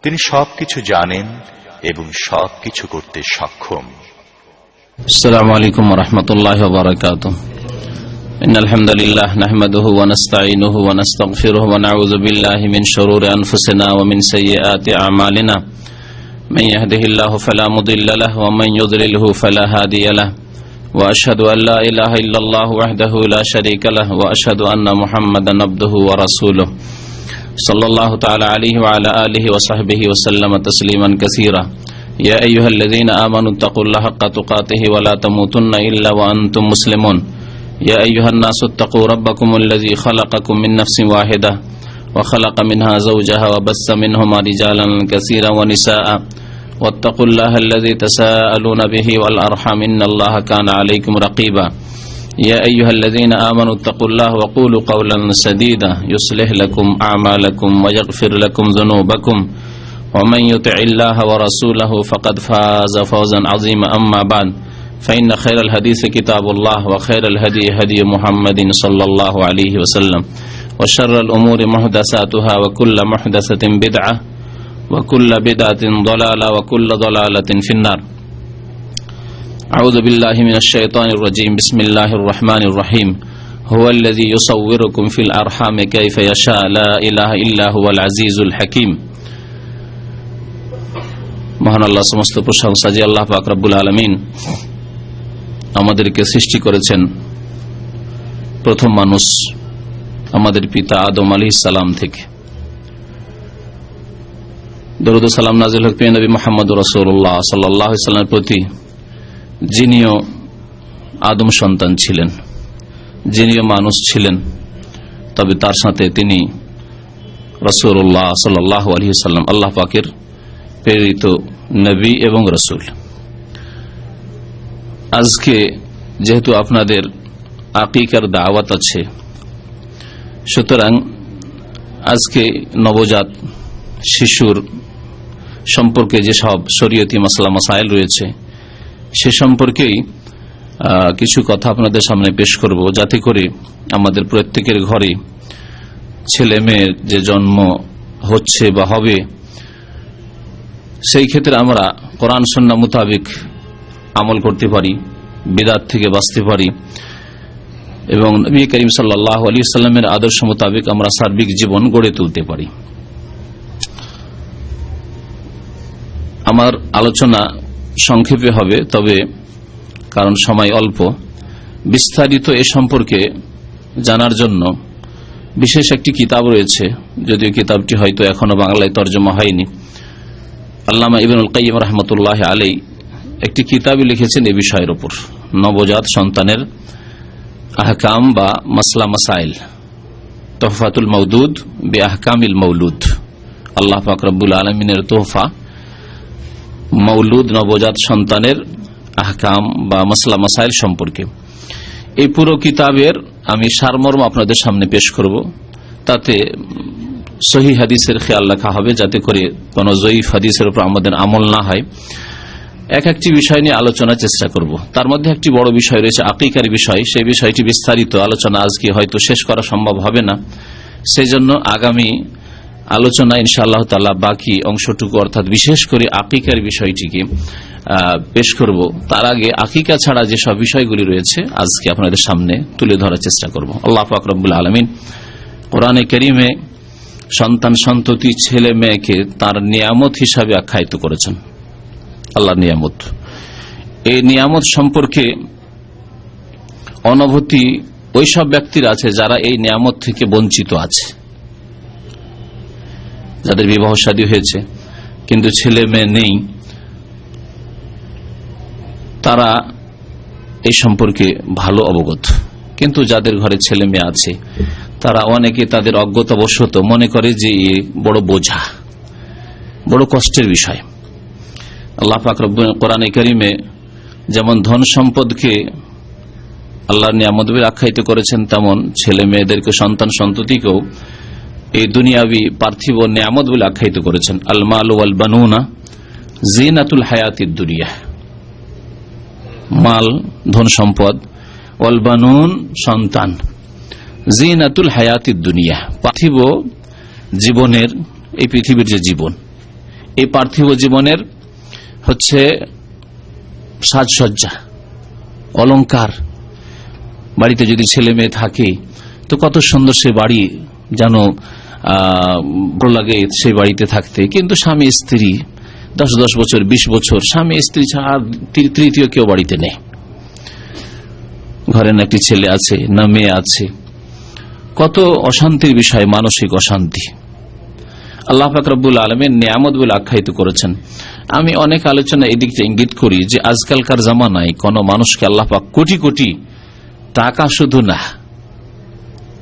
তিনি সবকিছু জানেন এবং সবকিছু করতে সক্ষম। আসসালামু আলাইকুম ওয়া রাহমাতুল্লাহি ওয়া বারাকাতুহু। ইন্নাল হামদালিল্লাহ নাহমাদুহু ওয়া নাস্তাঈনুহু ওয়া নাস্তাগফিরুহু ওয়া নাউযু বিল্লাহি মিন শুরুরি আনফুসিনা ওয়া মিন সাইয়্যাতি আ'মালিনা। মান ইয়াহদিহিল্লাহু ফালা মুদিল্লা লাহু ওয়া মান ইউদ্লিলহু ফালা হাদিয়া লাহু। ওয়া আশহাদু আল লা ইলাহা ইল্লাল্লাহু ওয়াহদাহু লা শারীকা লাহু ওয়া আশহাদু আন্না মুহাম্মাদান আবদুহু ওয়া রাসূলুহু। সাল্লাল্লাহু তাআলা আলাইহি ওয়া আলা আলিহি ওয়া সাহবিহি ওয়া সাল্লামা তাসলিমান কাসীরা। ইয়া আইয়ুহাল্লাযীনা আমানু তাকুল্লাহা হাক্কা তুকাতিহি ওয়া লা তামুতুন্না ইল্লা ওয়া আনতুম মুসলিমুন। ইয়া আইয়ুহান নাসু তাকু রাব্বাকুমুল্লাযী খালাকাকুম মিন নাফসিন ওয়াহিদাহ ওয়া খালাকা মিনহা যাওজাহা ওয়া বাসসা মিনহুমা রিজালান কাসীরান ওয়া নিসাআ ওয়াত্তাকুল্লাহাল্লাযী তাসাআলুনা বিহি ওয়াল আরহাম ইন্নাল্লাহা কানা আলাইকুম রাকীবা। يا أيها الذين آمنوا اتقوا الله وقولوا قولا سديدا يصلح لكم أعمالكم ويغفر لكم ذنوبكم ومن يطع الله ورسوله فقد فاز فوزا عظيما. أما بعد فإن خير الحديث كتاب الله وخير الهدي هدي محمد صلى الله عليه وسلم وشر الأمور محدثاتها وكل محدثة بدعة وكل بدعة ضلالة وكل ضلالة في النار. أعوذ بالله من الشيطان الرجيم. بسم الله الرحمن الرحيم. هو الذي يصوركم في الأرحام كيف يشاء لا إله إلا هو العزيز الحكيم. মহান আল্লাহ সমস্ত প্রশংসা যে আল্লাহ পাক রব্বুল আলামিন আমাদেরকে সৃষ্টি করেছেন প্রথম মানুষ আমাদের পিতা আদম আলাইহিস সালাম থেকে। দরুদ ও সালাম নাযিল হোক নবী মুহাম্মদ রাসূলুল্লাহ সাল্লাল্লাহু আলাইহি ওয়াসাল্লামের প্রতি, যিনিও আদম সন্তান ছিলেন, যিনিও মানুষ ছিলেন, তবে তার সাথে তিনি রাসূলুল্লাহ সাল্লাল্লাহু আলাইহি ওয়াসাল্লাম আল্লাহ পাকের প্রেরিত নবী এবং রাসূল। আজকে যেহেতু আপনাদের আকিকার দাওয়াত আছে, সুতরাং আজকে নবজাত শিশুর সম্পর্কে যেসব শরীয়তি মাসলা মাসাইল রয়েছে সে সম্পর্কেই কিছু কথা আপনাদের সামনে পেশ করব, যাতে করে আমাদের প্রত্যেকের ঘরে ছেলে মেয়ের যে জন্ম হচ্ছে বা হবে, সেই ক্ষেত্রে আমরা কোরআন সুন্নাহ মোতাবেক আমল করতে পারি, বিদআত থেকে বাঁচতে পারি এবং নবী করিম সাল্লাল্লাহু আলাইহি ওয়াসাল্লামের আদর্শ মোতাবেক আমরা সার্বিক জীবন গড়ে তুলতে পারি। আমার আলোচনা সংক্ষেপে হবে, তবে কারণ সময় অল্প, বিস্তারিত এ সম্পর্কে জানার জন্য বিশেষ একটি কিতাব রয়েছে, যদিও কিতাবটি হয়তো এখনো বাংলায় তরজমা হয়নি। আল্লামা ইবনুল কাইয়িম রাহমাতুল্লাহি আলাইহি একটি কিতাবই লিখেছেন এই বিষয়ের উপর, নবজাত সন্তানের আহকাম বা মাসলা মাসাইল, তোহফাতুল মওদুদ বি আহকামিল মৌলুদ। আল্লাহ পাক রব্বুল আলামিনের তোহফা মৌলুদ, নবজাত সন্তানের আহকাম বা মাসলা মাসাইল সম্পর্কে। এই পুরো কিতাবের আমি সারমর্ম আপনাদের সামনে পেশ করব, তাতে সহিহ হাদিসের খেয়াল রাখা হবে, যাতে করে কোন জয়ীফ হাদিসের উপর আমাদের আমল না হয়। এক একটি বিষয় নিয়ে আলোচনার চেষ্টা করব। তার মধ্যে একটি বড় বিষয় রয়েছে আকিকার বিষয়। সেই বিষয়টি বিস্তারিত আলোচনা আজকে হয়তো শেষ করা সম্ভব হবে না, সেই জন্য আগামী আলোচনা ইনশাআল্লাহ তাআলা বাকি অংশটুকু, অর্থাৎ বিশেষ করে আকিকার বিষয়টিকে পেশ করব। তার আগে আকিকা ছাড়া যেসব বিষয়গুলি রয়েছে আজকে আপনাদের সামনে তুলে ধরার চেষ্টা করব। আল্লাহ পাক রব্বুল আলামিন কোরআনে কারীমে সন্তান সন্ততি ছেলে মেয়েকে তার নিয়ামত হিসাবে আখ্যায়িত করেছেন। আল্লাহর নিয়ামত, এই নিয়ামত সম্পর্কে অনুভূতি ওইসব ব্যক্তির আছে যারা এই নিয়ামত থেকে বঞ্চিত আছে, যাদের বিবাহ শাদী হয়েছে কিন্তু ছেলে মেয়ে নেই, তারা এই সম্পর্কে ভালো অবগত। কিন্তু যাদের ঘরে ছেলে মেয়ে আছে তারা অনেকে তাদের অজ্ঞতাবশত মনে করে যে বড় বোঝা, বড় কষ্টের বিষয়। আল্লাহ পাক রব্বুল কোরআনে কারীমে যেমন ধন সম্পদকে আল্লাহর নিয়ামত বলে আখ্যায়িত করেছেন, তেমন ছেলে মেয়েদেরকে, সন্তান সন্ততিকেও এই দুনিয়াবি পার্থিব নিয়ামত বলে আখ্যায়িত করেছেন। আল মালু ওয়াল বানুনা জিনাতুল হায়াতিদ দুনিয়া, মাল ধন সম্পদ, ওয়াল বানুন সন্তান, জিনাতুল হায়াতিদ দুনিয়া পার্থিব জীবনের, এই পৃথিবীর যে জীবন, এই পার্থিব জীবনের হচ্ছে সাজসজ্জা, অলংকার। বাড়িতে যদি ছেলে মেয়ে থাকে তো কত সুন্দর সে বাড়ি, যেন ভালো লাগে সেই বাড়িতে থাকতে। কিন্তু স্বামী স্ত্রী 10 বছর 20 বছর স্বামী স্ত্রী ছাড়া তৃতীয় কেউ বাড়িতে নেই। ঘরে না একটি ছেলে আছে না মেয়ে আছে, কত অশান্তির বিষয়, মানসিক অশান্তি। আল্লাহ পাক রব্বুল আলামিন নিয়ামত বলে আখ্যায়িত করেছেন। আমি অনেক আলোচনা এদিক ইঙ্গিত করি যে আজকালকার জামানায় কোন মানুষকে আল্লাহ পাক কোটি কোটি টাকা, শুধু না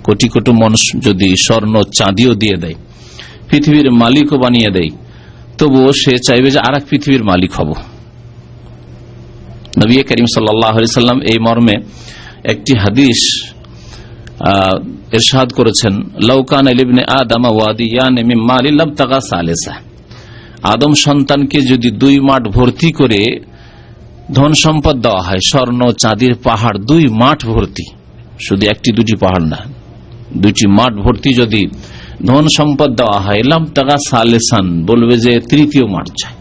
কোটি কোটি মানুষ যদি স্বর্ণ চাঁদিও দিয়ে দেয়, পৃথিবীর মালিকও বানিয়ে দেয়, তবুও সে চাইবে যে আরেক পৃথিবীর মালিক হব। নবী করিম সাল্লাল্লাহু আলাইহি সাল্লাম এই মর্মে একটি হাদিস ইরশাদ করেছেন, লাউ কানা লিবনে আদম ওয়াদিয়ান মিন মালি লাবতাগা সালিসা। আদম সন্তানকে যদি 2 মাঠ ভর্তি করে ধন সম্পদ দেওয়া হয়, স্বর্ণ চাঁদির পাহাড় 2 মাঠ ভর্তি, শুধু 1-2টি পাহাড় না, 2টি মাঠ ভর্তি যদি ধন সম্পদ দেওয়া হয়, লাবতাগা সালিসান, বলবে যে তৃতীয় মাঠ চাই।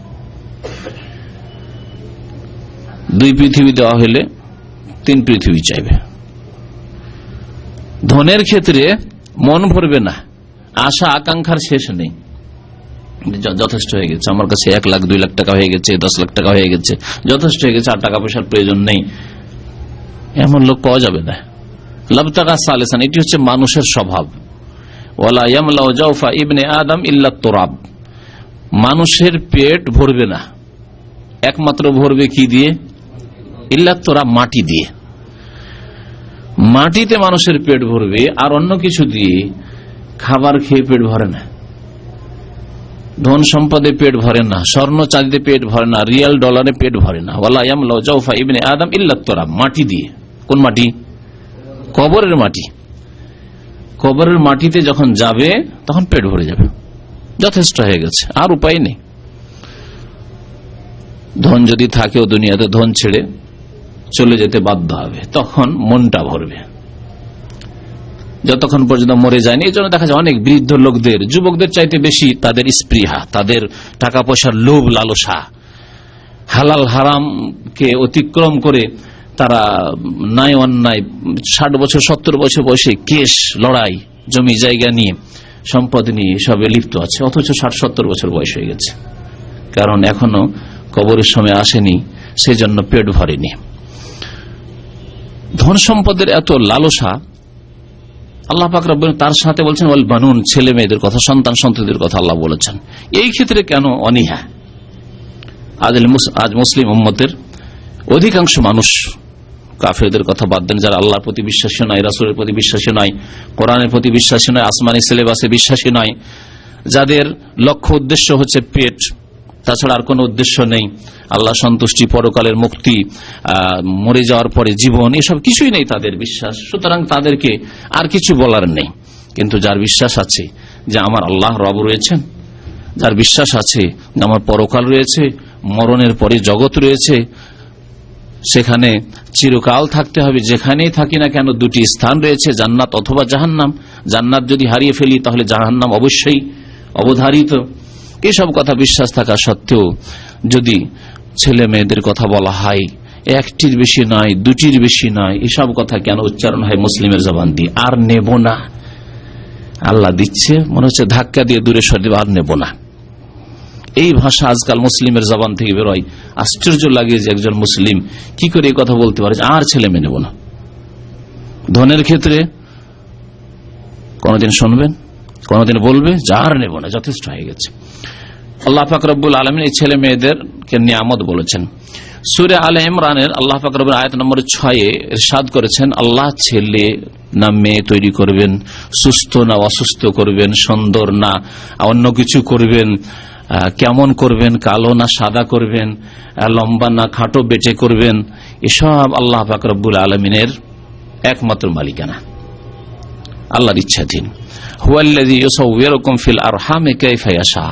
2 পৃথিবী দেওয়া হলে 3 পৃথিবী চাইবে। ধনের ক্ষেত্রে মন ভরবে না, আশা আকাঙ্ক্ষার শেষ নেই, যথেষ্ট হয়ে গেছে আমার কাছে, 1 লাখ 2 লাখ টাকা হয়ে গেছে, 10 লাখ টাকা হয়ে গেছে, যথেষ্ট হয়ে গেছে, আর টাকা পয়সার প্রয়োজন নেই, এমন লোক পাওয়া যাবে না। লাবতাগা সালিসান, এটি হচ্ছে মানুষের স্বভাব। ওয়ালা ইয়ামলাউ জাওফা ইবনে আদম ইল্লা তুরাব, মানুষের পেট ভরবে না, একমাত্র ভরবে কি দিয়ে? ইল্লা তুরাব, মাটি দিয়ে। মাটিতে মানুষের পেট ভরবে, আর অন্য কিছু দিয়ে খাবার খেয়ে পেট ভরে না, ধন সম্পদে পেট ভরে না, স্বর্ণ চাঁদিতে পেট ভরে না, রিয়াল ডলারে পেট ভরে না। ওয়ালা ইয়ামলাউ জাওফা ইবনে আদম ইল্লা তুরাব, মাটি দিয়ে। কোন মাটি? কবরের মাটি। কবরের মাটিতে যখন যাবে তখন পেট ভরে যাবে, যথেষ্ট হয়ে গেছে, আর উপায় নেই। ধন যদি থাকেও দুনিয়াতে, ধন ছেড়ে চলে যেতে বাধ্য হবে, তখন মনটা ভরবে, যতক্ষণ পর্যন্ত মরে যায়নি। এই জন্য দেখা যায় অনেক বৃদ্ধ লোকদের, যুবকদের চাইতে বেশি তাদের স্পৃহা, তাদের টাকা পয়সার লোভ লালসা, হালাল হারামকে অতিক্রম করে তারা নাই অন্যায় 60 বছর 70 বছর বয়সে কেস লড়াই, জমি জায়গা নিয়ে, সম্পদ নিয়ে সবে লিপ্ত আছে, অথচ 60-70 বছর বয়স হয়ে গেছে, কারণ এখনো কবরের সময় আসেনি, সেজন্য পেট ভরেনি। ধন সম্পদের এত লালসা, আল্লাহ পাক রব্বুল তার সাথে বলছেন ওয়াল বানুন, ছেলে মেয়েদের কথা, সন্তান সন্ততিদের কথা আল্লাহ বলেছেন। এই ক্ষেত্রে কেন অনীহা? আজ মুসলিম উম্মতের অধিকাংশ মানুষ, কাফেরদের কথা বাদ দেন, যারা আল্লাহর প্রতি বিশ্বাসী নয়, রাসূলের প্রতি বিশ্বাসী নয়, কোরআনের প্রতি বিশ্বাসী নয়, আসমানি সিলেবাসে বিশ্বাসী নয়, যাদের লক্ষ্য উদ্দেশ্য হচ্ছে পেট, তাছাড়া আর কোনো উদ্দেশ্য নেই, আল্লাহ সন্তুষ্টি, পরকালের মুক্তি, মরে যাওয়ার পরে জীবন, এসব কিছুই নেই তাদের বিশ্বাস। সুতরাং তাদেরকে আর কিছু বলার নেই। কিন্তু যার বিশ্বাস আছে যে আমার আল্লাহ রব রয়েছেন, যার বিশ্বাস আছে যে আমার পরকাল রয়েছে, মরণের পরে জগৎ রয়েছে, সেখানে চিরকাল থাকতে হবে, যেখানেই থাকি না কেন 2টি স্থান রয়েছে, জান্নাত অথবা জাহান্নাম। জান্নাত যদি হারিয়ে ফেলি তাহলে জাহান্নাম অবশ্যই অবধারিত। এইসব কথা বিশ্বাস থাকা সত্ত্বেও যদি ছেলে মেয়েদের কথা বলা হয়, 1টির বেশি নয়, 2টির বেশি নয়, এসব কথা কেন উচ্চারণ হয় মুসলিমের জবান দিয়ে? আর নেব না, আল্লাহ দিচ্ছে, মনে হচ্ছে ধাক্কা দিয়ে দূরে সরে দেব, আর নেব না। এই ভাষা আজকাল মুসলিমের জবান থেকে বেরোয়। আশ্চর্য লাগে যে একজন মুসলিম কি করে এই কথা বলতে পারে, আর ছেলে মেয়ে নেব না। ধনের ক্ষেত্রে কোনদিন শুনবেন, কোনদিন বলবে যে আর নেব না, যথেষ্ট হয়ে গেছে। আল্লাহ পাক রব্বুল আলামিন এই ছেলে মেয়েদেরকে নিয়ামত বলেছেন। সূরা আলে ইমরানের আল্লাহ পাক রব্বুল আয়াত নম্বর 6 ইরশাদ করেছেন, আল্লাহ ছেলে না মেয়ে তৈরি করবেন, সুস্থ না অসুস্থ করবেন, সুন্দর না অন্য কিছু করবেন, কেমন করবেন, কালো না সাদা করবেন, লম্বা না খাটো বেটে করবেন, এসব আল্লাহ পাক রব্বুল আলামিনের একমাত্র মালিকানা, আল্লাহর ইচ্ছাধীন। হুয়াল্লাযী ইউসাউবিরুকুম ফিল আরহামি কাইফা ইয়াশা,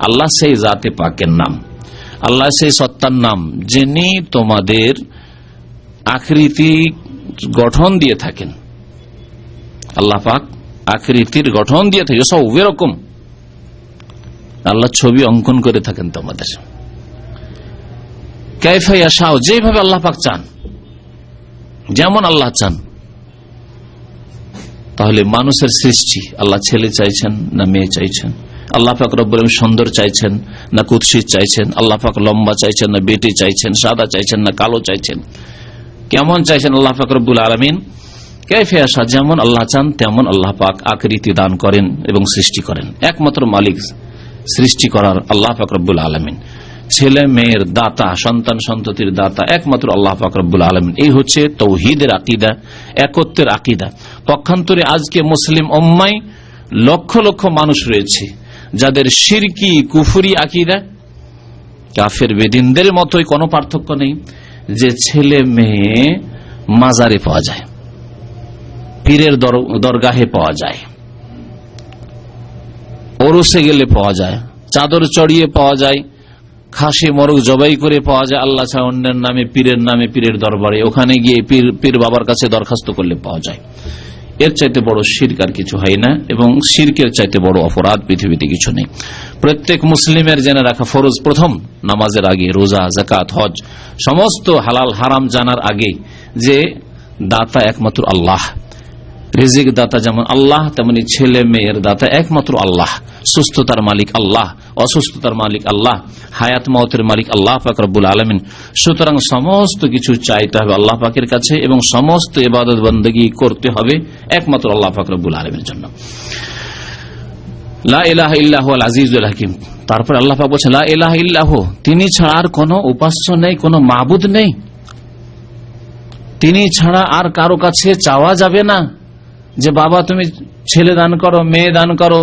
আল্লাহ সেই জাতে পাকের নাম, আল্লাহ সেই সত্তার নাম, যিনি তোমাদের আকৃতি গঠন দিয়ে থাকেন। আল্লাহ পাক আকৃতির গঠন দিয়ে থাকে, ইউসাউবিরুকুম, আল্লাহ ছবি অঙ্কন করে থাকেন তোমাদের। কাইফা ইয়াশাউ, যেভাবে আল্লাহ পাক চান, যেমন আল্লাহ চান। তাহলে মানুষের সৃষ্টি, আল্লাহ ছেলে চাইছেন না মেয়ে চাইছেন? আল্লাহ পাক রব্বুল আলামিন সুন্দর চাইছেন না কুৎসিত চাইছেন? আল্লাহ পাক লম্বা চাইছেন না বেটে চাইছেন? সাদা চাইছেন না কালো চাইছেন? কেমন চাইছেন আল্লাহ পাক রব্বুল আলামিন? কাইফা ইয়াশা, যেমন আল্লাহ চান তেমন আল্লাহ পাক আকৃতি দান করেন এবং সৃষ্টি করেন। একমাত্র মালিক সৃষ্টি করার আল্লাহ পাক রব্বুল আলামিন। ছেলে মেয়ের দাতা, সন্তান সন্ততির দাতা একমাত্র আল্লাহ পাক রব্বুল আলামিন। এই হচ্ছে তাওহীদের আকীদা, একত্বের আকীদা। পক্ষান্তরে আজকে মুসলিম উম্মায় লক্ষ লক্ষ মানুষ রয়েছে যাদের শিরকি কুফরি আকীদা, কাফের বেদিনদের মতোই, কোনো পার্থক্য নেই। যে ছেলে মেয়ে মাজারে পাওয়া যায়, পীরের দরগাহে পাওয়া যায়, ওরসে গেলে পাওয়া যায়, চাদর চড়িয়ে পাওয়া যায়, খাসি মরগ জবাই করে পাওয়া যায় আল্লাহ ছাড়া অন্যের নামে, পীরের নামে, পীরের দরবারে। ওখানে গিয়ে পীর বাবার কাছে দরখাস্ত করলে পাওয়া যায়। এর চাইতে বড় শিরক আর কিছু হয় না, এবং শিরকের চাইতে বড় অপরাধ পৃথিবীতে কিছু নেই। প্রত্যেক মুসলিমের জেনে রাখা ফরজ, প্রথম নামাজের আগে, রোজা, যাকাত, হজ, সমস্ত হালাল হারাম জানার আগে, যে দাতা একমাত্র আল্লাহ। রিজিক দাতা যেমন আল্লাহ, তেমনি ছেলে মেয়ের দাতা একমাত্র আল্লাহ। সুস্থতার মালিক আল্লাহ, অসুস্থতার মালিক আল্লাহ, হায়াত মওতের মালিক আল্লাহ পাক রব্বুল আলামিন। সুতরাং সমস্ত কিছু চাইতে হবে আল্লাহ পাকের কাছে, এবং সমস্ত ইবাদত বন্দেগী করতে হবে একমাত্র আল্লাহ পাক রব্বুল আলামিনের জন্য। লা ইলাহা ইল্লাহুল আজিজুল হাকিম। তারপর আল্লাহ পাক বলেছেন লা ইলাহা ইল্লাহু, তিনি ছাড়া আর কোনো উপাস্য নেই, কোনো মাবুদ নেই, তিনি ছাড়া আর কারো কাছে চাওয়া যাবে না যে বাবা তুমি ছেলে দান করো, মেয়ে দান করো,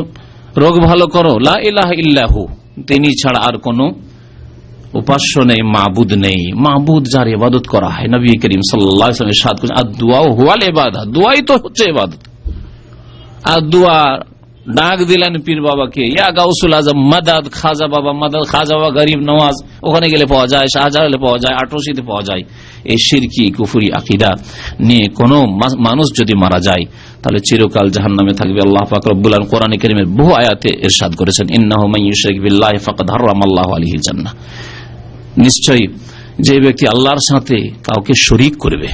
রোগ ভালো করো। লা ইলাহা ইল্লাহু, তিনি ছাড়া আর কোনো উপাস্য নেই, মাবুদ নেই। মাবুদ যার ইবাদত করা হয়, নবী করিম সাল্লাল্লাহু আলাইহি ওয়াসাল্লাম ইরশাদ করেছেন আদ-দুআ হুয়াল ইবাদা, দুআই তো হচ্ছে ইবাদত। আর দুআ ডাক দিলেন পীর বাবাকে, ইয়া গাউসুল আজম মাদাদ, খাজা বাবা মাদাদ, খাজা বাবা গরিব নওয়াজ, ওখানে গেলে পাওয়া যায়, শাহজালালে পাওয়া যায়, আটরশিতে পাওয়া যায়। এই শিরকি কুফরি আকীদা নিয়ে কোন মানুষ যদি মারা যায় তাহলে চিরকাল জাহান্নামে থাকবে। আল্লাহ পাক রব্বুল আলামিন কোরআনে কারীমের বহু আয়াতে ইরশাদ করেছেন ইন্নাহু মান ইউশরিক বিল্লাহি ফাকাদ হারামাল্লাহু আলাইহিল জান্নাহ, নিশ্চয়ই যে ব্যক্তি আল্লাহর সাথে কাউকে শরীক করবে,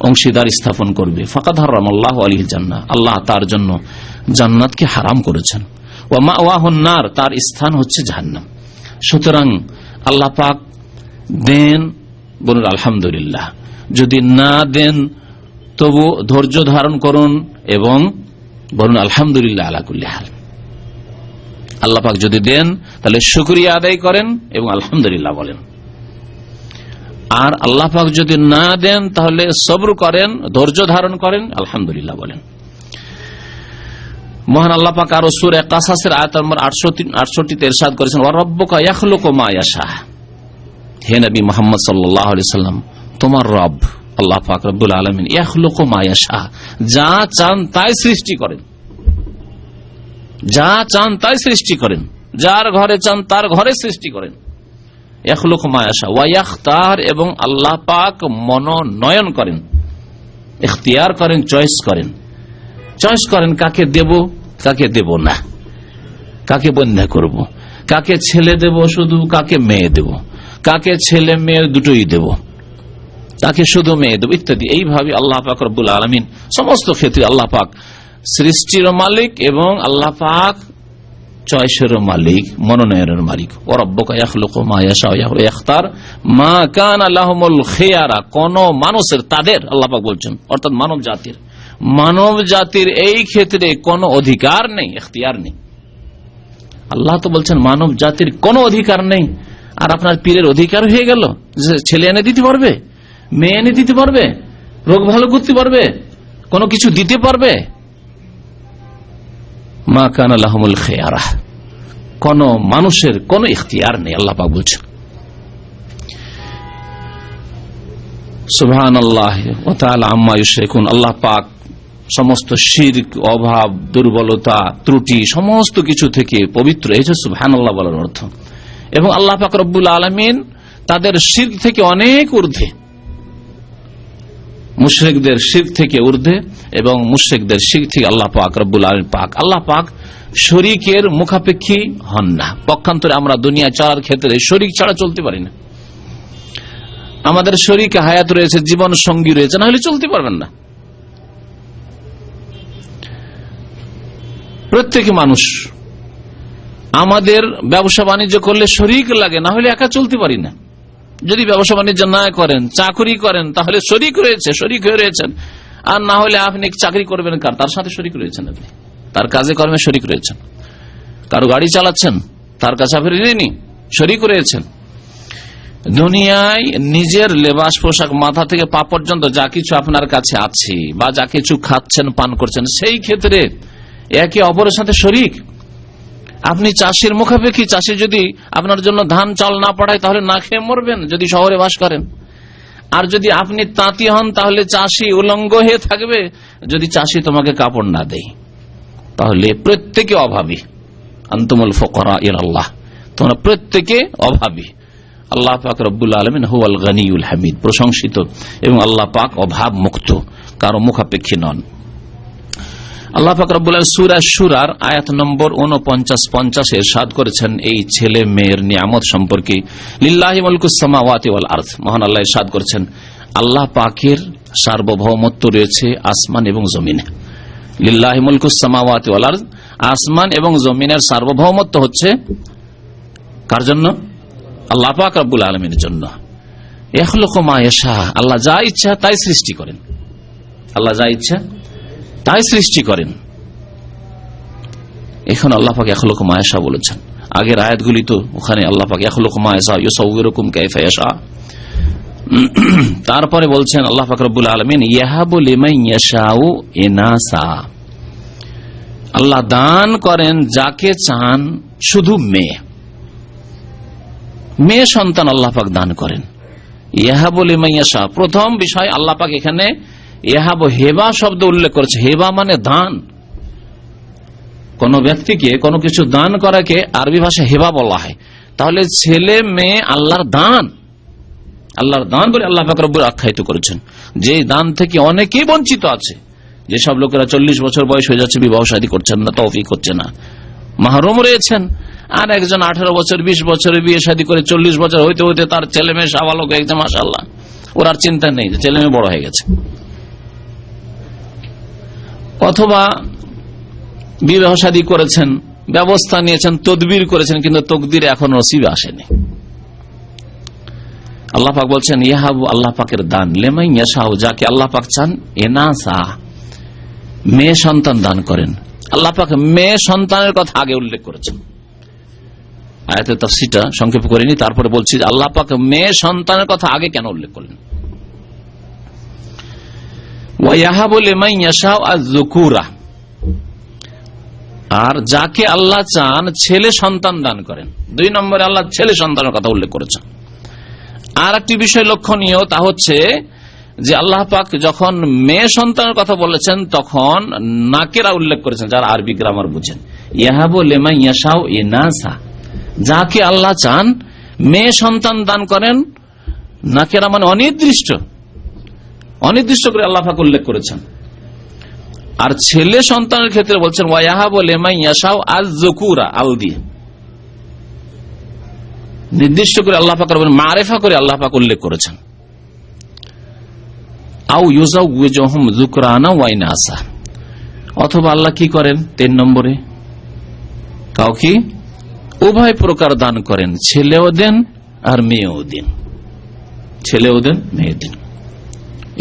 অংশীদার স্থাপন করবে, ফাকাদ হারামাল্লাহু আলাইহিল জান্নাহ, আল্লাহ তার জন্য জান্নাতকে হারাম করেছেন। ওয়া মাওয়াহুন নার, তার স্থান হচ্ছে জাহান্নাম। সুতরাং আল্লাহ পাক দেন, বলুন আলহামদুলিল্লাহ। যদি না দেন তবু ধৈর্য ধারণ করুন এবং বলুন আলহামদুলিল্লাহ আলা কুল্লি হাল। আল্লাহ পাক যদি দেন তাহলে শুকরিয়া আদায় করেন এবং আলহামদুলিল্লাহ বলেন। আর আল্লাহ পাক যদি না দেন তাহলে সবর করেন, ধৈর্য ধারণ করেন, আলহামদুলিল্লাহ বলেন। মহান আল্লাহ পাক আরো সূরা কাসাসের আয়াত নম্বর 68 তে ইরশাদ করেছেন ওয়া রাব্বুকা ইয়াখলুকু মা ইয়াশা। হে নবী মুহাম্মদ সাল্লাল্লাহু আলাইহি সাল্লাম, তোমার রব আল্লাহ পাক রব্বুল আলামিন ইয়াখলুকু মা ইয়াশা, যা চান তাই সৃষ্টি করেন, যা চান তাই সৃষ্টি করেন, যার ঘরে চান তার ঘরে সৃষ্টি করেন। ইয়াখলুকু মা ইয়াশা ওয়া ইয়াখতার, এবং আল্লাহ পাক মনোনয়ন করেন, ইখতিয়ার করেন, চয়েস করেন। চয়েস করেন কাকে দেব, কাকে দেব না, কাকে বন্ধা করব, কাকে ছেলে দেব শুধু, কাকে মেয়ে দেব, কাকে ছেলে মেয়ে দুটোই দেব, কাকে শুধু মেয়ে দেব, ইত্যাদি। এইভাবে আল্লাহ পাক রব্বুল আলামিন সমস্ত ক্ষেত্রে আল্লাহ পাক সৃষ্টির মালিক এবং আল্লাহ পাক চয়েসের মালিক, মনোনয়নের মালিক। ওয়া রাব্বুকা ইয়াখলুকু মা ইয়াশা ওয়া ইয়াখতার মা কানা লাহুমুল খিয়ারা, কোন মানুষের, তাদের আল্লাহ পাক বলছেন, অর্থাৎ মানব জাতির এই ক্ষেত্রে কোনো অধিকার নেই, ইখতিয়ার নেই। আল্লাহ তো বলছেন মানব জাতির কোনো অধিকার নেই, আর আপনার পীরের অধিকার হয়ে গেল যে ছেলে এনে দিতে পারবে, মেয়ে এনে দিতে পারবে, রোগ ভালো করতে পারবে, কোনো কিছু দিতে পারবে। মা কানা লাহুমুল খিয়ারা, কোন মানুষের কোনো ইখতিয়ার নেই, আল্লাহ পাক বলছেন। সুবহানাল্লাহ ওয়া তাআলা আম্মা ইউশরিকুন। আল্লাহ পাক সমস্ত শিরক, অভাব, দুর্বলতা, ত্রুটি সমস্ত কিছু থেকে পবিত্র। এই যে সুবহানাল্লাহ বলার অর্থ। এবং আল্লাহ পাক রব্বুল আলামিন তাদের শিরক থেকে অনেক ঊর্ধ্বে, মুশরিকদের শিরক থেকে ঊর্ধ্বে, এবং মুশরিকদের শিরক থেকে আল্লাহ পাক রব্বুল আলামিন পাক। আল্লাহ পাক শরীকের মুখাপেক্ষী হন না। পক্ষান্তরে আমরা দুনিয়া চলার ক্ষেত্রে শরীক ছাড়া চলতে পারি না। আমাদের শরীক হায়াত রয়েছে, জীবন সঙ্গী রয়েছে, না হলে চলতে পারবেন না। প্রত্যেকে মানুষ, আমাদের ব্যবসা বাণিজ্য করলে শরীক লাগে, না হলে একা চলতে পারি না। যদি ব্যবসা বাণিজ্য না করেন, চাকরি করেন, তাহলে শরীক রয়েছে, শরীক হয়ে রয়েছেন। আর না হলে আপনি চাকরি করবেন কার? তার সাথে শরীক রয়েছেন, আপনি তার কাজে কর্মে শরীক রয়েছেন। কারো গাড়ি চালাচ্ছেন, তার কাছে আপনি ঋণী, শরীক রয়েছেন। দুনিয়ায় নিজের লেবাস পোশাক মাথা থেকে পা পর্যন্ত যা কিছু আপনার কাছে আছে বা যা কিছু খাচ্ছেন পান করছেন, সেই ক্ষেত্রে একে অপরের সাথে শরীক। আপনি চাষির মুখাপেক্ষী, চাষি যদি আপনার জন্য ধান চাল না পাঠায় তাহলে না খেয়ে মরবেন যদি শহরে বাস করেন। আর যদি আপনি তাঁতি হন তাহলে চাষি উলঙ্গ হয়ে থাকবে যদি চাষি তোমাকে কাপড় না দেয়। তাহলে প্রত্যেকে অভাবী। আনতুমুল ফুকারা ইলাল্লাহ, তোমরা প্রত্যেকে অভাবী। আল্লাহ পাক রব্বুল আলামিন হুয়াল গনিয়ুল হামিদ, প্রশংসিত এবং আল্লাহ পাক অভাব মুক্ত, কারো মুখাপেক্ষী নন। আল্লাহ পাক রব্বুল আলামিন সূরা শুরার আয়াত নম্বর 49-50 ইরশাদ করেছেন এই ছেলে মেয়ের নিয়ামত সম্পর্কে। লিল্লাহি মুলকুস সামাওয়াতি ওয়াল আরদ, মহান আল্লাহ ইরশাদ করেছেন আল্লাহ পাকের সার্বভৌমত্ব রয়েছে আসমান এবং জমিনে। লিল্লাহি মুলকুস সামাওয়াতি ওয়াল আরদ, আসমান এবং জমিনের সার্বভৌমত্ব হচ্ছে কার জন্য? আল্লাহ পাক রব্বুল আলামিনের জন্য। ইয়াখলুকু মা ইয়াশা, আল্লাহ যা ইচ্ছা তাই সৃষ্টি করেন। আল্লাহ যা ইচ্ছা তাই সৃষ্টি করেন। এখন আল্লাহ পাক ইয়াখলুকু মা ইয়াশা বলেছেন। আগের আয়াতগুলি তো ওখানে আল্লাহ পাক ইয়াখলুকু মা ইয়াশা ইউসাউবিরুকুম কাইফা ইয়াশা। তারপরে বলছেন আল্লাহ পাক রব্বুল আলামিন ইয়াহাবু লিমান ইয়াশাউ ইনাসা, আল্লাহ দান করেন যাকে চান শুধু মেয়ে, মেয়ে সন্তান আল্লাহ পাক দান করেন। ইয়াহাবু লিমান ইয়াশা, প্রথম বিষয় আল্লাহ পাক এখানে ইয়াহাবু হেবা শব্দ উল্লেখ করেছে। হেবা মানে দান। কোন ব্যক্তিকে কোনো কিছু দান করাকে আরবি ভাষায় হেবা বলা হয়। তাহলে ছেলে মেয়ে আল্লাহর দান, আল্লাহর দান বলে আল্লাহ পাক রব্বুল আখ্যায়িত করেছেন। যে দান থেকে অনেকেই বঞ্চিত আছে। যেসব লোকেরা 40 বছর বয়স হয়ে যাচ্ছে, বিবাহ শাদী করছেন না, তৌফিক হচ্ছে না, মাহরুম রয়েছেন। আর একজন 18 বছর 20 বছরে বিয়ে শাদী করে 40 বছর হইতে হইতে তার ছেলে মেয়ে সাবালক হয়ে গেছে, মাশাআল্লাহ, ওর আর চিন্তা নেই যে ছেলে মেয়ে বড় হয়ে গেছে। অথবা বিবাহ শাদী করেছেন, ব্যবস্থা নিয়েছেন, তদবির করেছেন, কিন্তু তকদির এখন নসিবে আসেনি। আল্লাহ পাক বলছেন ইয়াহাবু, আল্লাহ পাকের দান, লিমান ইয়াশাউ, যাকে আল্লাহ পাক চান, ইনাসা, মেয়ে সন্তান দান করেন। আল্লাহ পাক মেয়ে সন্তানের কথা আগে উল্লেখ করেছেন। আয়াতের তাফসীরটা সংক্ষেপ করে নি, তারপরে বলছি আল্লাহ পাক মেয়ে সন্তানের কথা আগে কেন উল্লেখ করলেন। ওয়া ইয়াহাবু লিমান ইয়াশাউ আয-যুকুরা, আর যাকে আল্লাহ চান ছেলে সন্তান দান করেন। 2 নম্বরে আল্লাহ ছেলে সন্তানের কথা উল্লেখ করেছেন। আর একটি বিষয় লক্ষণীয়, তা হচ্ছে যে আল্লাহ পাক যখন মেয়ে সন্তানের কথা বলেছেন তখন নাকেরা উল্লেখ করেছেন, যারা আরবি গ্রামার বুঝেন। ইয়াহাবু লিমান ইয়াশাউ ইনাসা, যাকে আল্লাহ চান মেয়ে সন্তান দান করেন। নাকেরা মানে অনির্দিষ্ট, অনির্দিষ্ট করে আল্লাহ পাক উল্লেখ করেছেন। আর ছেলে সন্তানের ক্ষেত্রে বলছেন ওয়া ইয়াহাবু লিমান ইয়াশাউ আয-যুকুরা, আল দিয়ে নির্দিষ্ট করে আল্লাহ পাক মারিফা করে আল্লাহ পাক উল্লেখ করেছেন। আও ইউযাউযুহুম যুকরানা ওয়া ইনাসা, অথবা আল্লাহ কি করেন 3 নম্বরে, কাউকে উভয় প্রকার দান করেন, ছেলেও দেন আর মেয়েও দেন, ছেলেও দেন মেয়ে দেন,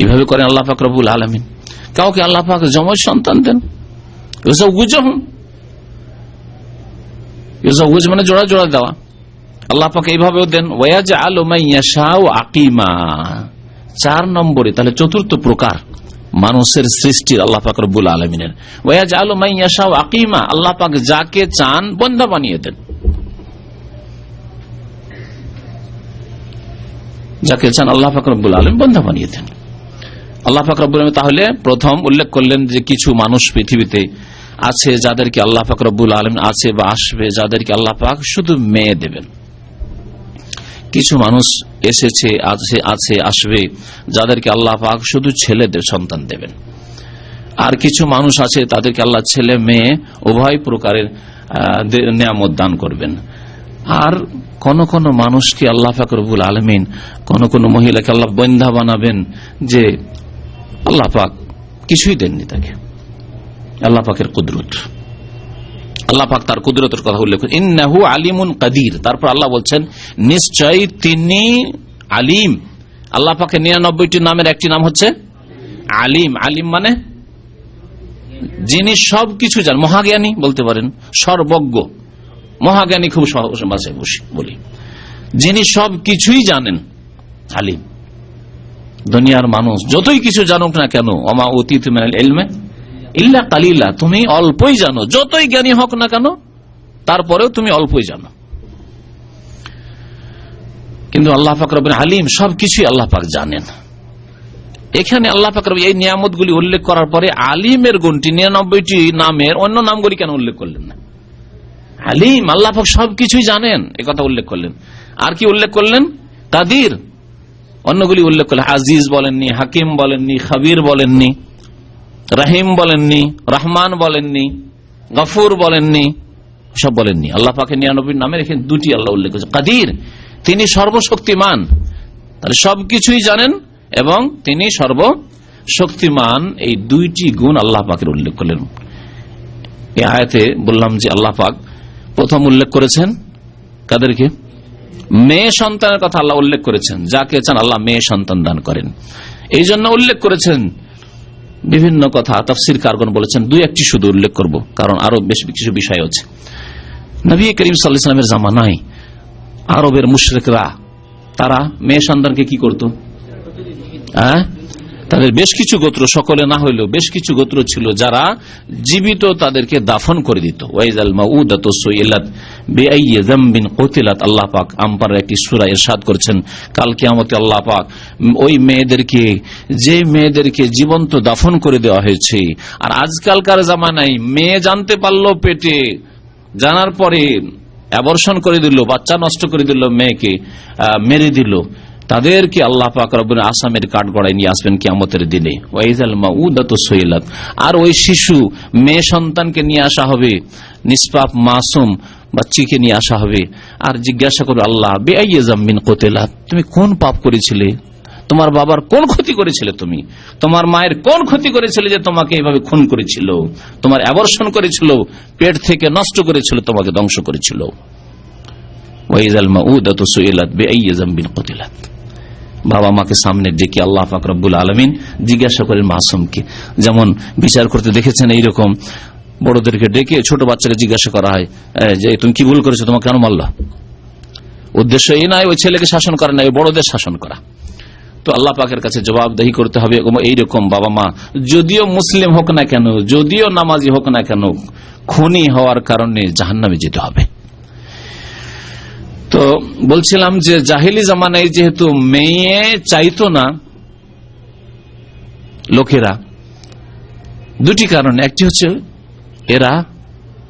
এইভাবে করেন আল্লাহ পাক রব্বুল আলামিন। কাউকে আল্লাহ পাক যমজ সন্তান দেন, ইউযাউযু মানে জোড়া জোড়া দেওয়া, আল্লাহ পাক এইভাবেও দেন। ওয়াজআলু মান ইয়াশাউ আকিমা, 4 নম্বরে, তাহলে 4র্থ প্রকার মানুষের সৃষ্টির আল্লাহ পাক রব্বুল আলামিনের। ওয়াজআলু মান ইয়াশাউ আকিমা, আল্লাহ পাক যাকে চান বন্ধা বানিয়ে দেন, যাকে চান আল্লাহ পাক রব্বুল আলামিন বন্ধা বানিয়ে দেন। আল্লাহ পাক রব্বুল আলামিন তাহলে প্রথম উল্লেখ করলেন যে কিছু মানুষ পৃথিবীতে আছে যাদেরকে আল্লাহ পাক রব্বুল আলামিন আছে বা আসবে যাদেরকে আল্লাহ পাক শুধু মেয়ে দেবেন। কিছু মানুষ এসেছে, আছে, আসবে যাদেরকে আল্লাহ পাক শুধু ছেলে সন্তান দেবেন। আর কিছু মানুষ আছে তাদেরকে আল্লাহ ছেলে মেয়ে উভয় প্রকারের নিয়ামত দান করবেন। আর কোন কোন মানুষকে আল্লাহ পাক রব্বুল আলামিন, কোন কোন মহিলাকে আল্লাহ বন্ধা বানাবেন যে আল্লাহ পাক কিছুই দেননি তাকে। আল্লাহ পাকের কুদরত, আল্লাহ পাক তার কুদরতের কথা উল্লেখ করেন, ইন্নাহু আলিমুন কাদির। তারপর আল্লাহ বলছেন নিশ্চয়ই তিনি আলিম। আল্লাহ পাকের 99টি নামের একটি নাম হচ্ছে আলিম। আলিম মানে যিনি সবকিছু জানেন, মহাজ্ঞানী বলতে পারেন, সর্বজ্ঞ, মহাজ্ঞানী খুব সহজ ভাষায় বলি, যিনি সবকিছুই জানেন, আলিম। দুনিয়ার মানুষ যতই কিছু জানুক না কেন, ওমা উতীতু মিনাল ইলমি ইল্লা কালিলা, তুমি অল্পই জানো। যতই জ্ঞানী হোক না কেন তারপরেও তুমি অল্পই জানো। কিন্তু আল্লাহ পাক রব্বুল আলিম, সবকিছুই আল্লাহ পাক জানেন। এখানে আল্লাহ পাক এই নিয়ামতগুলি উল্লেখ করার পরে আলিমের গুণটি 99টি নামের অন্য নামগুলি কেন উল্লেখ করলেন না? আলিম, আল্লাহ পাক সবকিছুই জানেন, একথা উল্লেখ করলেন। আর কি উল্লেখ করলেন? কাদির, অন্যগুলি উল্লেখ করলেন। আজিজ বলেননি, হাকিম বলেননি, খাবির বলেননি, রাহিম বলেননি, রহমান বলেননি, গফুর বলেননি, সব বলেননি। আল্লাহ পাকের 99 নামের এখানে দুটি আল্লাহ উল্লেখ করেছে। কাদির, তিনি সর্বশক্তিমান, তাহলে সবকিছুই জানেন এবং তিনি সর্বশক্তিমান। এই দুইটি গুণ আল্লাহ পাকের উল্লেখ করলেন। এই আয়াতে বললাম যে আল্লাহ পাক প্রথম উল্লেখ করেছেন কাদেরকে? মেয়ে সন্তানের কথা আল্লাহ উল্লেখ করেছেন। যাকে চান আল্লাহ মেয়ে সন্তান দান করেন, এই জন্য উল্লেখ করেছেন। বিভিন্ন কথা তাফসীর কারগণ বলেছেন, দুই একটি শুধু উল্লেখ করব, কারণ আরো বেশ কিছু বিষয় আছে। নবী করিম সাল্লাল্লাহু আলাইহি ওয়াসাল্লামের জামানায় আরবের মুশরিকরা তারা মেয়ে সন্তানকে কি করত? তাদের বেশ কিছু গোত্র, সকলে না হইলেও বেশ কিছু গোত্র ছিল যারা জীবিত তাদেরকে দাফন করে দিত। ওয়াইজাল মাউদাতু সুইলাত বিআইয়ি যামবিন কুতিলাত। আল্লাহ পাক আম্পার একটি সূরা ইরশাদ করেছেন, কাল কিয়ামতে আল্লাহ পাক ওই মেয়েদেরকে, যে মেয়েদেরকে জীবন্ত দাফন করে দেওয়া হয়েছে, আর আজকালকার জামানায় মেয়ে জানতে পারলো পেটে, জানার পরে অ্যাবর্শন করে দিল, বাচ্চা নষ্ট করে দিল, মেয়েকে মেরে দিল, তাদেরকে আল্লাহ পাক রব্বুল আসামের কাঠগড়ায় নিয়ে আসবেন কিয়ামতের দিনে। ওয়াইজাল মাউদাতু সুইলাত। আর ওই শিশু মেয়ে সন্তানকে নিয়ে আসা হবে, নিষ্পাপ মাসুম বাচ্চাকে নিয়ে আসা হবে, আর জিজ্ঞাসা করবে আল্লাহ বিআইয়ি যামবিন কুতিলাত, তুমি কোন পাপ করেছিলে? তোমার বাবার কোন ক্ষতি করেছিলে? তুমি তোমার মায়ের কোন ক্ষতি করেছিলে যে তোমাকে এইভাবে খুন করেছিল, তোমার অ্যাবর্শন করেছিল, পেট থেকে নষ্ট করেছিল, তোমাকে ধ্বংস করেছিল। ওয়াইজাল মাউদাতু সুইলাত বিআইয়ি যামবিন কুতিলাত। বাবা মাকে সামনে ডেকে আল্লাহ পাক রব্বুল আলামিন জিজ্ঞাসা করেন মাসুমকে। যেমন বিচার করতে দেখেছেন, এইরকম বড়দেরকে ডেকে ছোট বাচ্চাকে জিজ্ঞাসা করা হয় যে তুমি কি ভুল করেছো, তোমাকে কেন মারলা? উদ্দেশ্য এই নয় ওই ছেলেকে শাসন করা নয়, বড়দের শাসন করা। তো আল্লাহ পাকের কাছে জবাবদিহি করতে হবে। এইরকম বাবা মা যদিও মুসলিম হোক না কেন, যদিও নামাজি হোক না কেন, খুনি হওয়ার কারণে জাহান্নামে যেতে হবে। তো বলছিলাম যে জাহিলি জামানায় যেহেতু মেয়ে চাইতো না লোকেরা, দুটি কারণে। একটি হচ্ছে এরা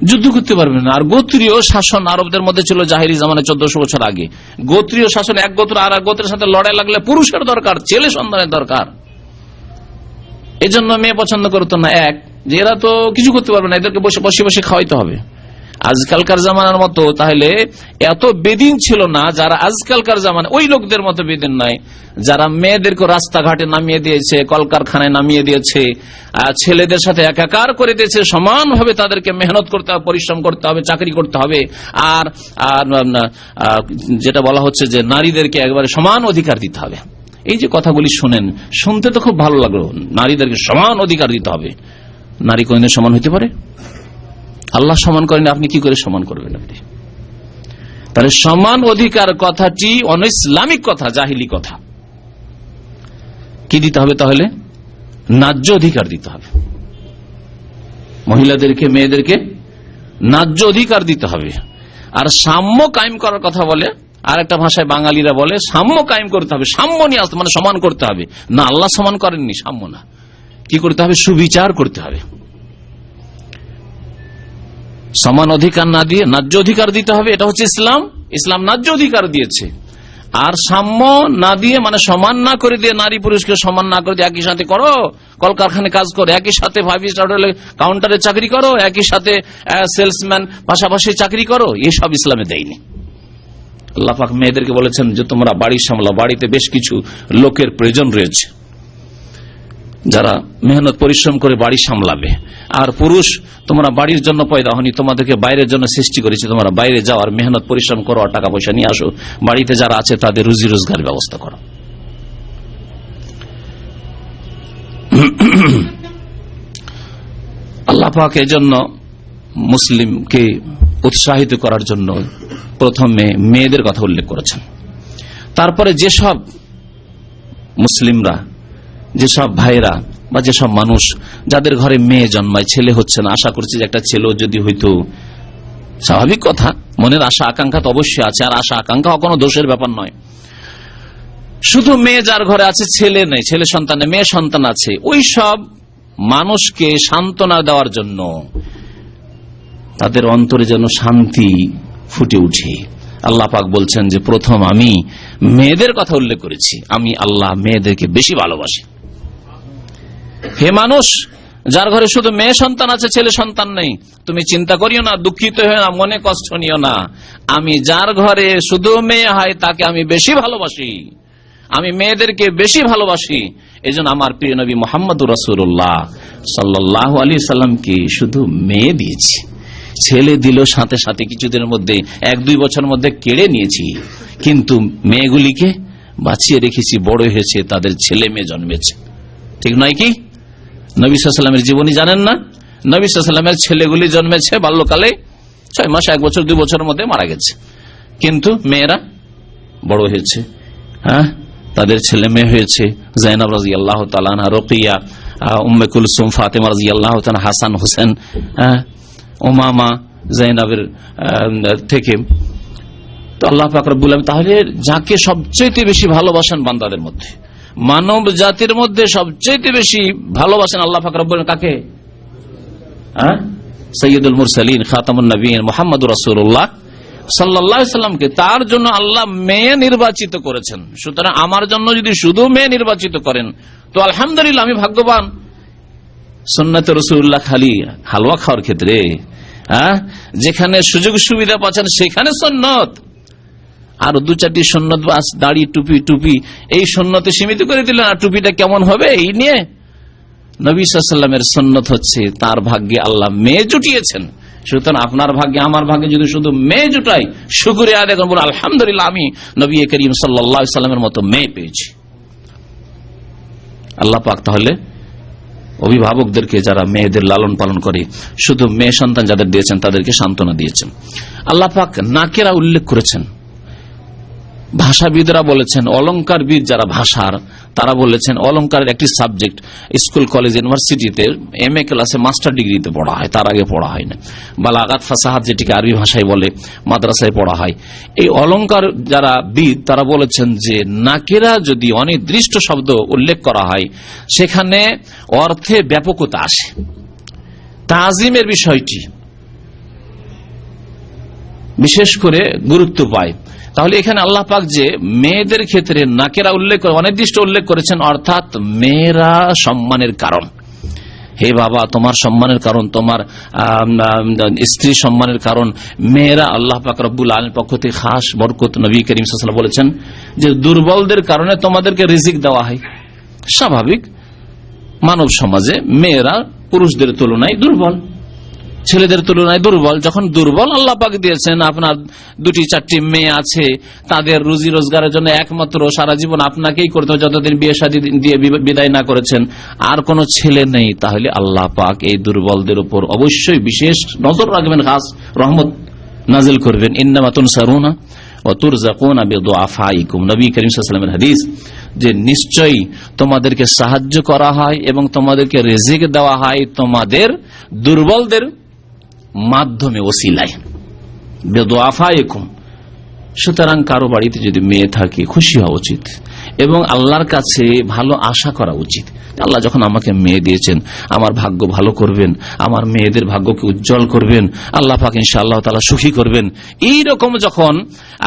যুদ্ধ করতে পারবে না, আর গোত্রীয় শাসন আরবদের মধ্যে ছিল জাহিলি জামানায় 1400 বছর আগে। গোত্রীয় শাসন, এক গোত্র আর এক গোত্রের সাথে লড়াই লাগলে পুরুষের দরকার, ছেলে সন্তানের দরকার। এই জন্য মেয়ে পছন্দ করতো না। এক যে এরা তো কিছু করতে পারবে না, এদেরকে বসে বসে বসে খাওয়াইতে হবে। আজকালকার জামানার মতো তাহলে এত বেদিন ছিল না যারা আজকালকার জামানা, ওই লোকদের মতো বেদিন নাই যারা মেয়েদেরকে রাস্তাঘাটে নামিয়ে দিয়েছে, কলকারখানায় নামিয়ে দিয়েছে, ছেলেদের সাথে একাকার করে দিয়েছে। সমানভাবে তাদেরকে মেহনত করতে হবে, পরিশ্রম করতে হবে, চাকরি করতে হবে। আর যেটা বলা হচ্ছে যে নারীদেরকে একবারে সমান অধিকার দিতে হবে। এই যে কথাগুলি শুনেন, শুনতে তো খুব ভালো লাগলো, নারীদেরকে সমান অধিকার দিতে হবে। নারী কোনদিন সমান হইতে পারে? আল্লাহ সমান করেন, আপনি কি করে সমান করবেন? আপনি তাহলে সমান অধিকার কথাটি অনইসলামিক কথা, জাহিলি কথা। কি দিতে হবে তাহলে? ন্যায্য অধিকার দিতে হবে। মহিলাদেরকে, মেয়েদেরকে ন্যায্য অধিকার দিতে হবে। আর সাম্য কায়েম করার কথা বলে, আর একটা ভাষায় বাঙালিরা বলে সাম্য কায়েম করতে হবে। সাম্য নিয়ে আসতে মানে সমান করতে হবে না, আল্লাহ সমান করেননি, সাম্য না। কি করতে হবে? সুবিচার করতে হবে। সমান অধিকার না দিয়ে ন্যায্য অধিকার দিতে হবে। এটা হচ্ছে ইসলাম। ইসলাম ন্যায্য অধিকার দিয়েছে। আর সাম্য না দিয়ে, মানে সমান না করে দিয়ে, নারী পুরুষকে সমান না করে দিয়ে একই সাথে করো, কলকারখানায় কাজ করো, একই সাথে 5 স্টার হোটেলে কাউন্টারে চাকরি করো, একই সাথে সেলসম্যান পাশাপাশি চাকরি করো, এসব ইসলামে দেয়নি। আল্লাহ পাক মেয়েদেরকে বলেছেন যে তোমরা বাড়ি সামলাও, বাড়িতে বেশ কিছু লোকের প্রয়োজন রয়েছে যারা মেহনত পরিশ্রম করে বাড়ি সামলাবে। আর পুরুষ, তোমরা বাড়ির জন্য পয়দা হনি, তোমাদেরকে বাইরের জন্য সৃষ্টি করেছে, তোমরা বাইরে যাও আর মেহনত পরিশ্রম করো আর টাকা পয়সা নিয়ে আসো, বাড়িতে যারা আছে তাদের রুজি রোজগার ব্যবস্থা করো। আল্লাহ পাক এজন্য মুসলিমকে উৎসাহিত করার জন্য প্রথমে মেয়েদের কথা উল্লেখ করেছেন। তারপরে যেসব মুসলিমরা, যেসব ভাইরা বা যেসব মানুষ যাদের ঘরে মেয়ে জন্মায়, ছেলে হচ্ছে না, আশা করছি যে একটা ছেলেও যদি হইতো, স্বাভাবিক কথা, মনের আশা আকাঙ্ক্ষা তো অবশ্যই আছে, আর আশা আকাঙ্ক্ষা কোনো দোষের ব্যাপার নয়। শুধু মেয়ে যার ঘরে আছে, ছেলে নেই, ছেলে সন্তান নেই, মেয়ে সন্তান আছে, ওই সব মানুষকে সান্ত্বনা দেওয়ার জন্য, তাদের অন্তরে যেন শান্তি ফুটে উঠে, আল্লাহ পাক বলছেন যে প্রথম আমি মেয়েদের কথা উল্লেখ করেছি, আমি আল্লাহ মেয়েদেরকে বেশি ভালোবাসি। হে মানুষ, যার ঘরে শুধু মেয়ে সন্তান আছে, ছেলে সন্তান নেই, তুমি চিন্তা করিও না, দুঃখিত হয়ে না, মনে কষ্ট নিও না। আমি যার ঘরে শুধু মেয়ে হয় তাকে আমি বেশি ভালোবাসি, আমি মেয়েদেরকে বেশি ভালোবাসি। এই জন্য আমার প্রিয় নবী মুহাম্মদুর রাসূলুল্লাহ সাল্লাল্লাহু আলাইহি সাল্লামকে শুধু মেয়ে দিয়েছি, ছেলে দিল সাথে সাথে কিছুদিনের মধ্যে, 1-2 বছরের মধ্যে কেড়ে নিয়েছি, কিন্তু মেয়েগুলিকে বাঁচিয়ে রেখেছি, বড় হয়েছে, তাদের ছেলে মেয়ে জন্মেছে। ঠিক নয় কি? নবী সাল্লাল্লাহু আলাইহি ওয়াসাল্লামের জীবনী জানেন না? নবী সাল্লাল্লাহু আলাইহি ওয়াসাল্লামের ছেলেগুলি জন্মেছে বাল্যকালে, 6 মাস, 1 বছর, 2 বছরের মধ্যে মারা গেছে, কিন্তু মেয়েরা বড় হয়েছে, হ্যাঁ, তাদের ছেলে মেয়ে হয়েছে। যায়েনব রাদিয়াল্লাহু তাআলা আনহা, রুকিয়া, উম্মে কুলসুম, ফাতেমা রাদিয়াল্লাহু তাআলা, হাসান হোসেন, উমামা, যায়েনবের থেকে। তো আল্লাহ পাক রব্বুল আলামিন তাহলে যাকে সবচেয়ে বেশি ভালোবাসেন বান্দাদের মধ্যে, মানব জাতির মধ্যে সবচেয়ে বেশি ভালোবাসেন আল্লাহ পাক রব্বুল আলামিন কাকে? সাইয়্যিদুল মুরসালিন, খাতামুন নবিয়্যিন মুহাম্মদুর রাসূলুল্লাহ সাল্লাল্লাহু আলাইহি সাল্লামকে। তার জন্য আল্লাহ মেয়ে নির্বাচিত করেছেন। সুতরাং আমার জন্য যদি শুধু মেয়ে নির্বাচিত করেন তো আলহামদুলিল্লাহ, আমি ভাগ্যবান। সুন্নাতে রাসূলুল্লাহ খালি হালুয়া খাওয়ার ক্ষেত্রে, যেখানে সুযোগ সুবিধা পাচ্ছেন সেখানে সুন্নত, আর 2-4টি সুন্নত, বাস দাড়ি, টুপি, এই সুন্নতে সীমিত করে দিলেন। আর টুপিটা কেমন হবে এই নিয়ে? নবী সাল্লাল্লাহু আলাইহি ওয়াসাল্লামের সুন্নত হচ্ছে তার ভাগ্যে আল্লাহ মেয়ে জুটিয়েছেন। সুতরাং আপনার ভাগ্যে, আমার ভাগ্যে যদি শুধু মেয়ে জুটাই, শুকরিয়া আদায় করুন, আলহামদুলিল্লাহ, আমি নবী করিম সাল্লাল্লাহু আলাইহি ওয়াসাল্লামের মতো মেয়ে পেয়েছি। আল্লাহ পাক তাহলে অভিভাবকদেরকে, যারা মেয়েদের লালন পালন করে, শুধু মেয়ে সন্তান যাদের দিয়েছেন তাদেরকে সান্ত্বনা দিয়েছেন। আল্লাহ পাক নাকেরা উল্লেখ করেছেন। ভাষাবিদরা বলেছেন, অলংকারবিদ যারা ভাষার, তারা বলেছেন অলংকারের একটি সাবজেক্ট স্কুল, কলেজ, ইউনিভার্সিটিতে MA ক্লাসে, মাস্টার ডিগ্রিতে পড়া হয়, তার আগে পড়া হয় না। বালাগাত, ফাসাহাত, যেটিকে আরবি ভাষায় বলে, মাদ্রাসায় পড়া হয়। এই অলংকার যারা বিদ, তারা বলেছেন যে নাকেরা যদি অনির্দিষ্ট শব্দ উল্লেখ করা হয়, সেখানে অর্থে ব্যাপকতা আসে, তাজিমের বিষয়টি বিশেষ করে গুরুত্ব পায়। তাহলে এখানে আল্লাহ পাক যে মেয়েদের ক্ষেত্রে নাকেরা উল্লেখ করে, অনির্দিষ্ট উল্লেখ করেছেন, অর্থাৎ মেয়েরা সম্মানের কারণ। হে বাবা, তোমার সম্মানের কারণ, তোমার স্ত্রী সম্মানের কারণ মেয়েরা। আল্লাহ পাক রব্বুল আলামিনের পক্ষ থেকে খাস বরকত। নবী করিম সাল্লাল্লাহু আলাইহি ওয়াসাল্লাম বলেছেন যে দুর্বলদের কারণে তোমাদেরকে রিজিক দেওয়া হয়। স্বাভাবিক, মানব সমাজে মেয়েরা পুরুষদের তুলনায় দুর্বল, ছেলেদের তুলনায় দুর্বল। যখন দুর্বল আল্লাহ পাক দিয়েছেন, আপনার 2-4টি মেয়ে আছে, তাদের রুজি রোজগারের জন্য একমাত্র সারা জীবন আপনাকেই করতে হবে, যতদিন বিয়ে শাদী দিয়ে বিদায় না করেছেন, আর কোনো ছেলে নেই, তাহলে আল্লাহ পাক এই দুর্বলদের উপর অবশ্যই বিশেষ নজর রাখবেন, খাস রহমত নাজিল করবেন। ইন্নামা তুনসারুনা ওয়া তুরযাকুনা বিদুআফাইকুম, নবী করিম সাল্লাল্লাহু আলাইহি ওয়াসাল্লামের হাদিস, যে নিশ্চয়ই তোমাদেরকে সাহায্য করা হয় এবং তোমাদেরকে রিজিক দেওয়া হয় তোমাদের দুর্বলদের মাধ্যমে, ওসিলায়, বেদুআফাইকুম। সুতরাং কারো বাড়িতে যদি মেয়ে থাকে খুশি হওয়া উচিত। এবং আল্লাহর কাছে ভালো আশা করা উচিত। আল্লাহ যখন আমাকে মেয়ে দিয়েছেন, আমার ভাগ্য ভালো করবেন, আমার মেয়েদের ভাগ্যকে উজ্জ্বল করবেন, আল্লাহ পাক ইনশাআল্লাহ তাআলা সুখী করবেন। এইরকম যখন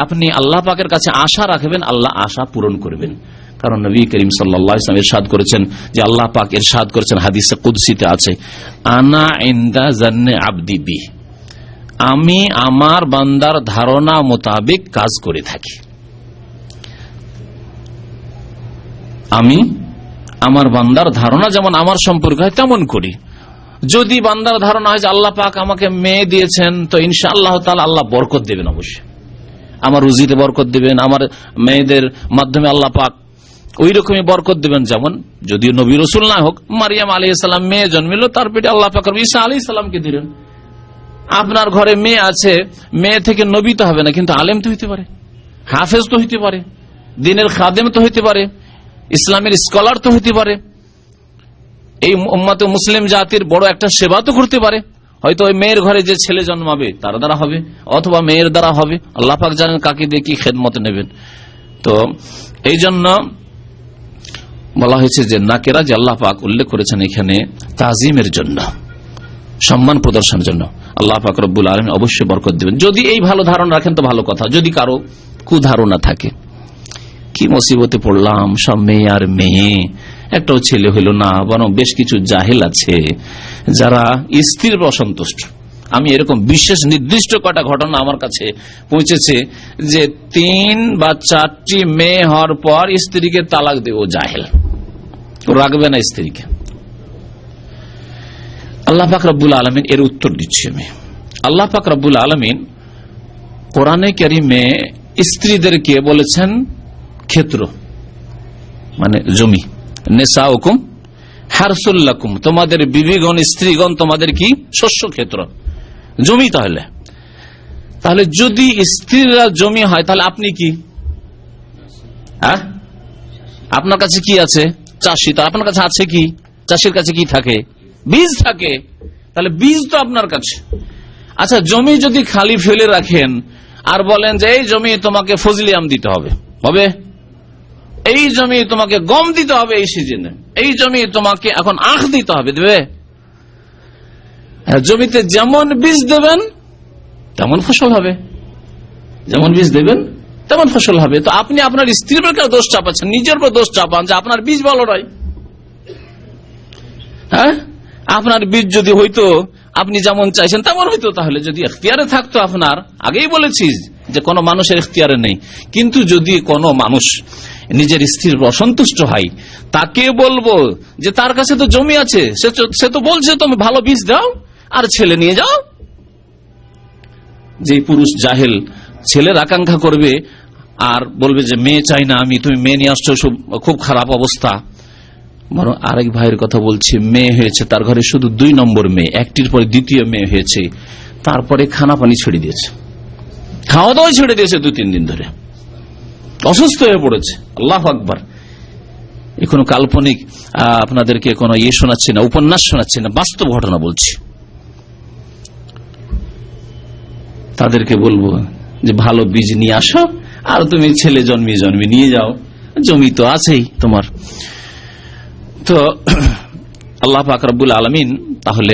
আপনি আল্লাহ পাকের কাছে আশা রাখবেন, আল্লাহ আশা পূরণ করবেন। কারণ নবী করিম সাল্লাল্লাহু আলাইহি ওয়াসাল্লাম ইরশাদ করেছেন যে আল্লাহ পাক ইরশাদ করেছেন, হাদিসে কুদসিতে আছে, আনা ইনদা জান্নে আবদি বি, আমি আমার বান্দার ধারণা মোতাবেক কাজ করে থাকি। আমি আমার বান্দার ধারণা যেমন আমার সম্পর্কে হয় তেমন করি। যদি বান্দার ধারণা হয় যে আল্লাহ পাক আমাকে মেয়ে দিয়েছেন, তো ইনশাআল্লাহ তাআলা আল্লাহ বরকত দেবেন, অবশ্যই আমার রুজিতে বরকত দেবেন, আমার মেয়েদের মাধ্যমে আল্লাহ পাক ওই রকমই বরকত দেবেন। যেমন যদিও নবী রাসূল না হোক, মারিয়াম আলাইহিস সালাম মেয়ে জন্মিল, তার পেটে আল্লাহ পাক ঈসা আলাইহিস সালামকে দিলেন। আপনার ঘরে মেয়ে আছে, মেয়ে থেকে নবী তো হবে না, কিন্তু আলেম তো হইতে পারে, হাফেজ তো হইতে পারে, দ্বীনের খাদেম তো হইতে পারে, ইসলামের স্কলার তো হইতে পারে, এই উম্মতে মুসলিম জাতির বড় একটা সেবা তো করতে পারে। হয়তো ওই মেয়ের ঘরে যে ছেলে জন্মাবে তার দ্বারা হবে, অথবা মেয়ের দ্বারা হবে, আল্লাহ পাক জানেন কাকে দিয়ে কি খেদমত নেবেন। তো এই জন্য বলা হয়েছে যে নাকেরা, যে আল্লাহ পাক উল্লেখ করেছেন এখানে তাজিমের জন্য, সম্মান প্রদর্শনের জন্য। আল্লাহ পাক রব্বুল আলামিন অবশ্যই বরকত দেবেন যদি এই ভালো ধারণা রাখেন, তো ভালো কথা। যদি কারো কুধারণা থাকে, কি মুসিবতে পড়লাম, সব মেয়ে আর মেয়ে, একটাও ছেলে হইল না, বরং বেশ কিছু জাহেল আছে যারা স্ত্রীর অসন্তুষ্ট। আমি এরকম বিশেষ নির্দিষ্ট কটা ঘটনা আমার কাছে পৌঁছেছে যে 3 বা 4টি মেয়ে হওয়ার পর স্ত্রীকে তালাক দেব, জাহেল, রাখবে না স্ত্রীকে। আল্লাহ পাক রব্বুল আলামিন এর উত্তর দিচ্ছি আমি। আল্লাহ পাক রব্বুল আলামিন কোরআনে কারিমে স্ত্রীদেরকে বলেছেন ক্ষেত্র, মানে জমি, নিসাউকুম হারসুল লাকুম, তোমাদের বিবিগণ, স্ত্রীগণ তোমাদের কি শস্য ক্ষেত্র, জমি। তাহলে যদি স্ত্রীরা জমি হয়, তাহলে আপনি কি? আপনার কাছে কি আছে? চাষি। তো আপনার কাছে আছে কি? চাষির কাছে কি থাকে? বীজ থাকে। তাহলে বীজ তো আপনার কাছে। আচ্ছা, জমি যদি খালি ফেলে রাখেন আর বলেন যে এই জমি তোমাকে ফজলি আম দিতে হবে, হবে? এই জমি তোমাকে গম দিতে হবে এই সিজনে, এই জমি তোমাকে এখন আখ দিতে হবে, দেবে? জমিতে যেমন বীজ দেবেন তেমন ফসল হবে, যেমন বীজ দেবেন তেমন ফসল হবে। তো আপনি আপনার স্ত্রীর উপর দোষ চাপাচ্ছেন, নিজের উপর দোষ চাপান যে আপনার বীজ ভালো নয়। হ্যাঁ, আপনার বীজ যদি হইতো আপনি যেমন চাইছেন তেমন হইতো, তাহলে যদি এখতিয়ারে থাকতো, আপনার আগেই বলেছি যে কোনো মানুষের এখতিয়ারে নেই। কিন্তু যদি কোনো মানুষ নিজের স্ত্রীর অসন্তুষ্ট হয়, তাকে বলবো যে তার কাছে তো জমি আছে, সে তো বলছে তুমি ভালো বীজ দাও আর ছেলে নিয়ে যাও। যে পুরুষ জাহেল ছেলের আকাঙ্ক্ষা করবে আর বলবে যে মেয়ে চাই না আমি, তুমি মেয়ে নিয়ে আসছো, খুব খারাপ অবস্থা। বরং আরেক ভাইয়ের কথা বলছি, মেয়ে হয়েছে তার ঘরে শুধু 2 নম্বর মেয়ে, একটির পরে দ্বিতীয় মেয়ে হয়েছে, তারপরে খানা পানি ছেড়ে দিয়েছে, খাওয়া দাওয়া ছেড়ে দিয়েছে, 2-3 দিন ধরে অসুস্থ হয়ে পড়েছে। আল্লাহু আকবার। এ কোনো কাল্পনিক আপনাদেরকে কোনো শোনাচ্ছি না, উপন্যাস শোনাচ্ছি না, বাস্তব ঘটনা বলছি। তাদেরকে বলবো যে ভালো বীজ নিয়ে আসো আর তুমি ছেলে জন্মে নিয়ে যাও, জমি তো আছেই তোমার। তো আল্লাহ পাক রব্বুল আলামিন তাহলে